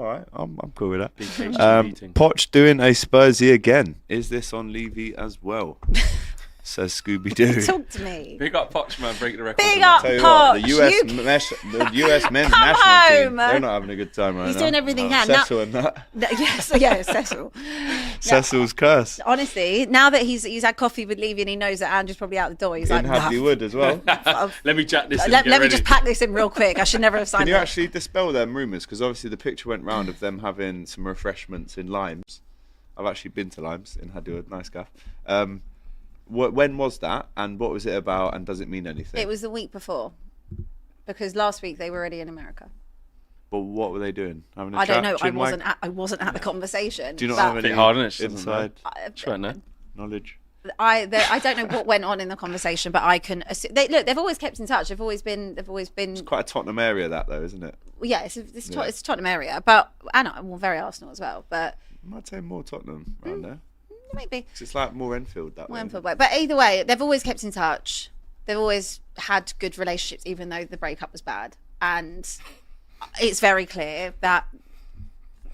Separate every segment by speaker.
Speaker 1: All right, I'm cool with that.
Speaker 2: Meeting.
Speaker 1: Poch doing a Spursy again. Is this on Levy as well? Says Scooby-Doo.
Speaker 3: Talk to me.
Speaker 2: Big up Poch, man. Break the record.
Speaker 3: Big up
Speaker 1: Tell you
Speaker 3: Poch.
Speaker 1: what, the US men's
Speaker 3: Come
Speaker 1: national team,
Speaker 3: home.
Speaker 1: they're not having a good time right now.
Speaker 3: He's doing everything he can.
Speaker 1: Cecil and that.
Speaker 3: Yes, Cecil.
Speaker 1: Cecil's curse.
Speaker 3: Honestly, now that he's had coffee with Levy and he knows that Andrew's probably out the door, he's
Speaker 1: In
Speaker 3: like,
Speaker 1: Hadley Wood as well.
Speaker 2: Let me jack this in.
Speaker 3: let me just pack this in real quick. I should never have signed
Speaker 1: Can you
Speaker 3: it.
Speaker 1: actually dispel them rumours? Because obviously the picture went round of them having some refreshments in Limes. I've actually been to Limes in Hadley Wood. Nice gaff. When was that, and what was it about, and does it mean anything?
Speaker 3: It was the week before, because last week they were already in America.
Speaker 1: But what were they doing? Having a
Speaker 3: I don't
Speaker 1: chat?
Speaker 3: know. I wasn't at the conversation.
Speaker 1: Do you not
Speaker 3: but
Speaker 1: have any
Speaker 2: bit hard, isn't it?
Speaker 1: inside
Speaker 2: knowledge?
Speaker 3: I don't know what went on in the conversation, but I can assume. They've always kept in touch. They've always been.
Speaker 1: It's quite a Tottenham area, that though, isn't it?
Speaker 3: Yeah, it's a Tottenham area, but very Arsenal as well. But
Speaker 1: I might say more Tottenham around there.
Speaker 3: Maybe
Speaker 1: It's like more Enfield that way.
Speaker 3: But either way, they've always kept in touch. They've always had good relationships, even though the breakup was bad. And it's very clear that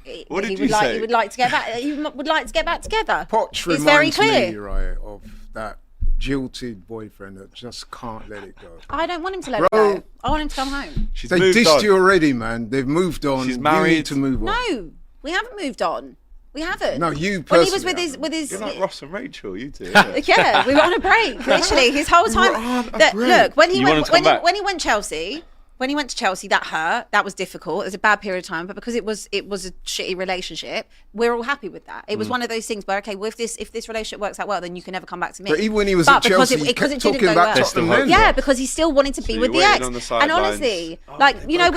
Speaker 3: he would like to get back. He would like to get back together.
Speaker 4: Poch
Speaker 3: it's very
Speaker 4: reminds
Speaker 3: clear.
Speaker 4: me, right, of that jilted boyfriend that just can't let it go.
Speaker 3: I don't want him to let it go. I want him to come home.
Speaker 4: They dissed you already, man. They've moved on.
Speaker 1: She's married.
Speaker 4: You need to move on.
Speaker 3: No, we haven't moved on. We haven't.
Speaker 4: No, you
Speaker 3: When he
Speaker 4: personally
Speaker 3: was with his.
Speaker 1: You're like Ross and Rachel, you two.
Speaker 3: Yeah, we were on a break. Literally, his whole time. Look, when he went Chelsea. When he went to Chelsea, that hurt. That was difficult. It was a bad period of time, but because it was a shitty relationship, we're all happy with that. It was one of those things where, okay, well, if this relationship works out well, then you can never come back to me.
Speaker 4: But even when he was at Chelsea, he kept talking about Tottenham.
Speaker 3: Yeah, because he still wanted to be with the ex. And honestly, when you have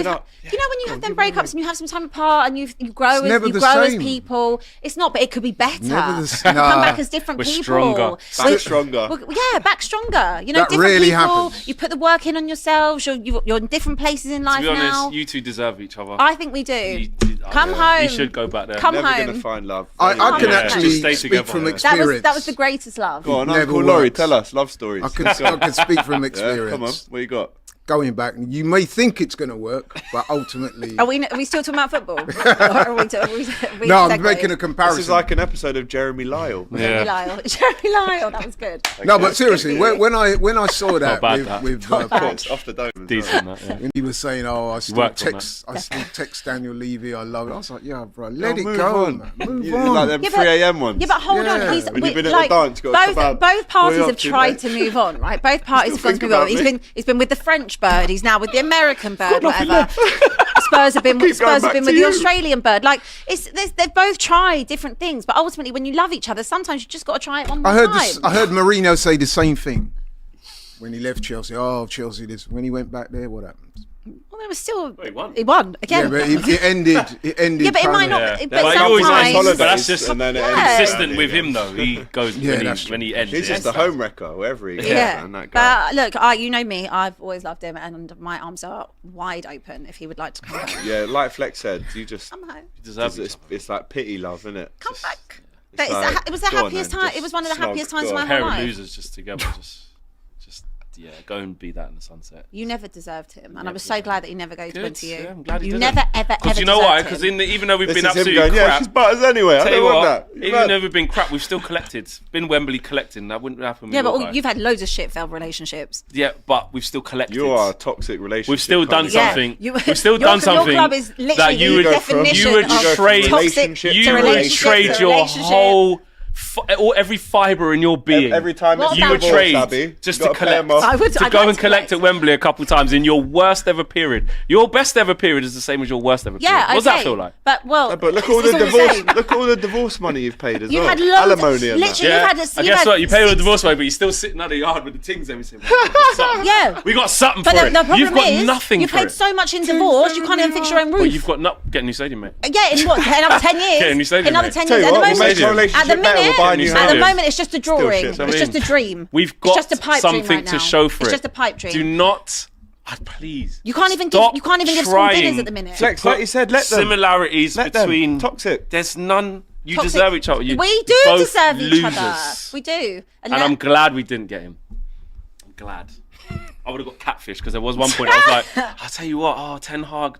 Speaker 3: them breakups and you have some time apart and you grow as people, it's not. But it could be better. Come back as different people.
Speaker 2: Stronger.
Speaker 1: Back stronger.
Speaker 3: Back stronger. You know,
Speaker 4: that
Speaker 3: different
Speaker 4: really
Speaker 3: people.
Speaker 4: happens.
Speaker 3: You put the work in on yourselves. You're in different places in life
Speaker 2: To be honest,
Speaker 3: now.
Speaker 2: you two deserve each other.
Speaker 3: I think we do. Come
Speaker 2: home.
Speaker 3: home.
Speaker 2: You should go back there.
Speaker 3: Come
Speaker 1: Never
Speaker 3: home.
Speaker 1: gonna find love.
Speaker 4: I can actually
Speaker 2: Just stay
Speaker 4: speak
Speaker 2: together.
Speaker 4: from experience.
Speaker 3: That was the greatest love.
Speaker 1: Go on,
Speaker 4: Never
Speaker 1: Uncle Laurie,
Speaker 4: works.
Speaker 1: tell us love stories.
Speaker 4: I can speak from experience.
Speaker 1: Come on, what you got?
Speaker 4: Going back, you may think it's going to work, but ultimately...
Speaker 3: Are we still talking about football? Or are we
Speaker 4: No, I'm making a comparison.
Speaker 1: This is like an episode of Jeremy Lyle.
Speaker 3: Jeremy Lyle, that was good.
Speaker 4: No, but seriously, when I saw that with
Speaker 1: Off the dome.
Speaker 2: Decent, that, yeah.
Speaker 4: when he was saying, "Oh, I still text Daniel Levy, I love it." I was like, "Yeah, bro, let it go, man. Move on."
Speaker 1: Like them 3 a.m. ones.
Speaker 3: Yeah, but hold on.
Speaker 1: When you've been at the dance, you've got to come out.
Speaker 3: Both parties
Speaker 1: What are you
Speaker 3: have
Speaker 1: up to,
Speaker 3: tried
Speaker 1: mate?
Speaker 3: to move on, right? Both parties have gone to
Speaker 1: think
Speaker 3: move on.
Speaker 1: about me.
Speaker 3: He's been with the French bird. He's now with the American bird. Whatever. Spurs have been with the Australian bird. Like they've both tried different things, but ultimately, when you love each other, sometimes you just got to try it one more time.
Speaker 4: I heard Mourinho say the same thing when he left Chelsea. Oh, Chelsea! When he went back there, what happened?
Speaker 3: Well, there was still.
Speaker 2: He won.
Speaker 3: He won again.
Speaker 4: Yeah, but it ended.
Speaker 3: Yeah, but it might not.
Speaker 2: Yeah.
Speaker 3: But
Speaker 2: He always ends,
Speaker 3: sometimes.
Speaker 2: but that's just consistent
Speaker 1: Yeah.
Speaker 2: with him, though. He goes when he ends.
Speaker 1: He's just a home wrecker wherever he goes.
Speaker 3: Yeah,
Speaker 1: Man, that guy.
Speaker 3: but look, you know me. I've always loved him, and my arms are wide open if he would like to come home.
Speaker 1: Yeah, like Flex said, you just.
Speaker 3: Come home.
Speaker 1: It's like pity love, isn't it?
Speaker 3: Come back.
Speaker 1: It's
Speaker 3: It was the happiest time. It was one of the happiest times of my
Speaker 2: Pair
Speaker 3: whole
Speaker 2: of
Speaker 3: life.
Speaker 2: losers just together, just go and be that in the sunset.
Speaker 3: You never deserved him, and I was so glad that he never went to you.
Speaker 2: Yeah, I'm glad he
Speaker 3: you
Speaker 2: didn't.
Speaker 3: never ever
Speaker 2: Because you know why? Because even though we've been absolutely
Speaker 1: going,
Speaker 2: crap,
Speaker 1: yeah, she's butters anyway. I don't want that.
Speaker 2: even though we've been crap, we've still collected. Been Wembley collecting. That wouldn't happen.
Speaker 3: Yeah, but you've had loads of shit failed relationships.
Speaker 2: Yeah, but we've still collected.
Speaker 1: You are a toxic relationship.
Speaker 2: We've still done something.
Speaker 3: We've still done something. Your club is literally
Speaker 2: that you would trade your whole. Every fibre in your being,
Speaker 1: every time
Speaker 2: you would trade just to collect. To go and collect at Wembley a couple times in your worst ever period. Your best ever period is the same as your worst ever period. What does that feel like?
Speaker 3: But
Speaker 1: look all the divorce. Look all the divorce money you've paid as well.
Speaker 3: You had loads.
Speaker 1: Alimony and
Speaker 3: Literally,
Speaker 1: that.
Speaker 2: And guess what? You pay all the divorce money, but you're still sitting at the yard with the things every single day.
Speaker 3: Yeah,
Speaker 2: we got something for it.
Speaker 3: The problem
Speaker 2: You've got
Speaker 3: is,
Speaker 2: nothing.
Speaker 3: You paid so much in divorce, you can't even fix your own roof.
Speaker 2: Well, you've got get a new stadium, mate.
Speaker 3: Yeah, in what? Another 10 years.
Speaker 2: Get a new stadium,
Speaker 3: Another
Speaker 2: mate.
Speaker 3: 10 years. At the moment, it's just a drawing. It's just a dream.
Speaker 2: We've got
Speaker 3: it's just a pipe
Speaker 2: something
Speaker 3: dream right
Speaker 2: to
Speaker 3: now.
Speaker 2: show for
Speaker 3: it's
Speaker 2: it.
Speaker 3: It's just a pipe dream.
Speaker 2: Do not, please.
Speaker 3: You can't even give small dinners at the minute.
Speaker 1: Flex, like you said, let them.
Speaker 2: Similarities between
Speaker 1: toxic.
Speaker 2: There's none. You
Speaker 3: Toxic.
Speaker 2: deserve each other.
Speaker 3: We do
Speaker 2: both
Speaker 3: deserve each
Speaker 2: losers.
Speaker 3: other. We do.
Speaker 2: And I'm glad we didn't get him. I'm glad. I would have got catfish because there was one point I was like, I'll tell you what, Ten Hag.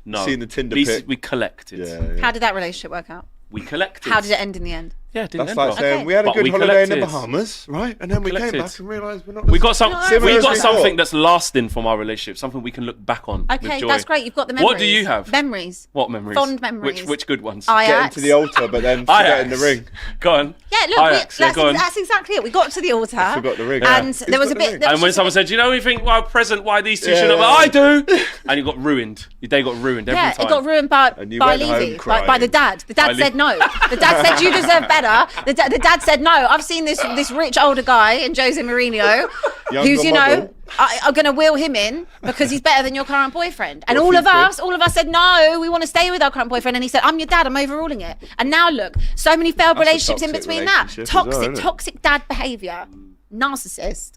Speaker 2: No.
Speaker 1: Seen the Tinder
Speaker 2: At least
Speaker 1: pic.
Speaker 2: we collected.
Speaker 1: Yeah.
Speaker 3: How did that relationship work out?
Speaker 2: We collected.
Speaker 3: How did it end in the end?
Speaker 2: Yeah, it didn't
Speaker 1: That's
Speaker 2: end
Speaker 1: like
Speaker 2: well.
Speaker 1: saying
Speaker 3: Okay.
Speaker 1: we had a
Speaker 2: But
Speaker 1: good
Speaker 2: we
Speaker 1: holiday in the
Speaker 2: collected.
Speaker 1: Bahamas, right? And then we came
Speaker 2: collected.
Speaker 1: back and realised we're not.
Speaker 2: We got some.
Speaker 1: Similar
Speaker 2: We
Speaker 1: as
Speaker 2: got
Speaker 1: we
Speaker 2: something
Speaker 1: thought.
Speaker 2: that's lasting from our relationship. Something we can look back on.
Speaker 3: Okay,
Speaker 2: with joy.
Speaker 3: that's great. You've got the memories.
Speaker 2: What do you have?
Speaker 3: Memories.
Speaker 2: What memories?
Speaker 3: Fond memories.
Speaker 2: Which good ones?
Speaker 3: Ajax.
Speaker 1: Getting to the altar, but then forgetting the ring.
Speaker 2: Go on.
Speaker 3: Yeah, look,
Speaker 2: Ajax,
Speaker 3: that's,
Speaker 2: go on.
Speaker 3: that's exactly it. We got to the altar.
Speaker 1: I forgot the ring.
Speaker 3: And
Speaker 1: Who's
Speaker 3: there was a
Speaker 1: got the
Speaker 3: bit.
Speaker 1: ring?
Speaker 3: there was
Speaker 2: And when
Speaker 3: just a
Speaker 2: someone
Speaker 3: bit-
Speaker 2: said, "You know anything? Why present? Why these two
Speaker 1: Yeah.
Speaker 2: shouldn't?" I do. And you got ruined. Your day got ruined every
Speaker 3: yeah,
Speaker 2: time.
Speaker 3: it got ruined by
Speaker 1: And you
Speaker 3: by
Speaker 1: went home
Speaker 3: Levy, like by the
Speaker 1: crying.
Speaker 3: dad. The dad said no. The dad said you deserve better. The dad said no. I've seen this rich older guy in Jose Mourinho, who's
Speaker 1: model.
Speaker 3: I'm going to wheel him in because he's better than your current boyfriend. And
Speaker 1: What
Speaker 3: all
Speaker 1: if
Speaker 3: of
Speaker 1: he
Speaker 3: us said no. We want to stay with our current boyfriend. And he said, "I'm your dad. I'm overruling it." And now look, so many failed
Speaker 1: That's a
Speaker 3: relationships in
Speaker 1: toxic
Speaker 3: between that.
Speaker 1: relationship as well, isn't it?
Speaker 3: Toxic dad behaviour, narcissist.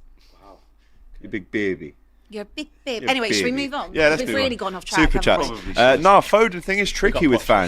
Speaker 1: You big baby.
Speaker 3: You're a big bib.
Speaker 1: You're
Speaker 3: Anyway, should we
Speaker 1: baby.
Speaker 3: move on?
Speaker 1: Yeah, let's
Speaker 3: We've
Speaker 1: move
Speaker 3: really
Speaker 1: on.
Speaker 3: gone off track.
Speaker 1: Super
Speaker 3: haven't
Speaker 1: chat.
Speaker 3: we?
Speaker 1: No, Foden thing is tricky with fans.